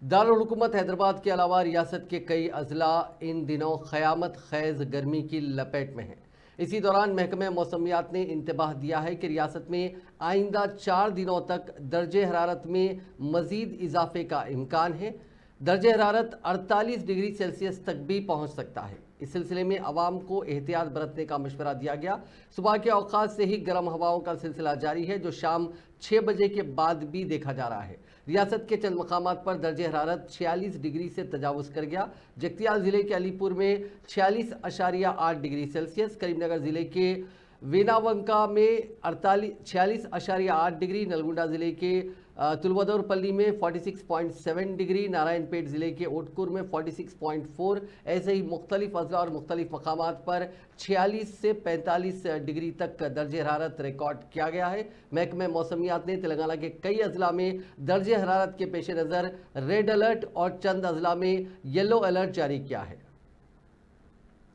दारुल हुकूमत हैदराबाद के अलावा रियासत के कई अजला इन दिनों क़यामत ख़ेज़ गर्मी की लपेट में हैं। इसी दौरान महकमे मौसमियात ने इंतबाह दिया है कि रियासत में आइंदा 4 दिनों तक दर्जे हरारत में मज़ीद इजाफे का इम्कान है। दर्जे हरारत 48 डिग्री सेल्सियस तक भी पहुँच सकता है। इस सिलसिले में अवाम को एहतियात बरतने का मशवरा दिया गया। सुबह के औकात से ही गर्म हवाओं का सिलसिला जारी है, जो शाम 6 बजे के बाद भी देखा जा रहा है। रियासत के चंद मकामात पर दर्जे हरारत 46 डिग्री से तजावुज़ कर गया। जगतियाल ज़िले के अलीपुर में 46.8 डिग्री सेल्सियस, करीमनगर ज़िले के वेनावंका में 46.8 डिग्री, नलगुंडा ज़िले के तुलवदौरपल्ली में 46.7 डिग्री, नारायणपेट ज़िले के ओटकुर में 46.4, ऐसे ही मुख्तलिफ अज़ला और मुख्तलिफ मकामात पर 46 से 45 डिग्री तक दर्जे हरारत रिकॉर्ड किया गया है। महकमे मौसमियात ने तेलंगाना के कई अज़ला में दर्जे हरारत के पेश नज़र रेड अलर्ट और चंद अज़ला में येलो अलर्ट जारी किया है।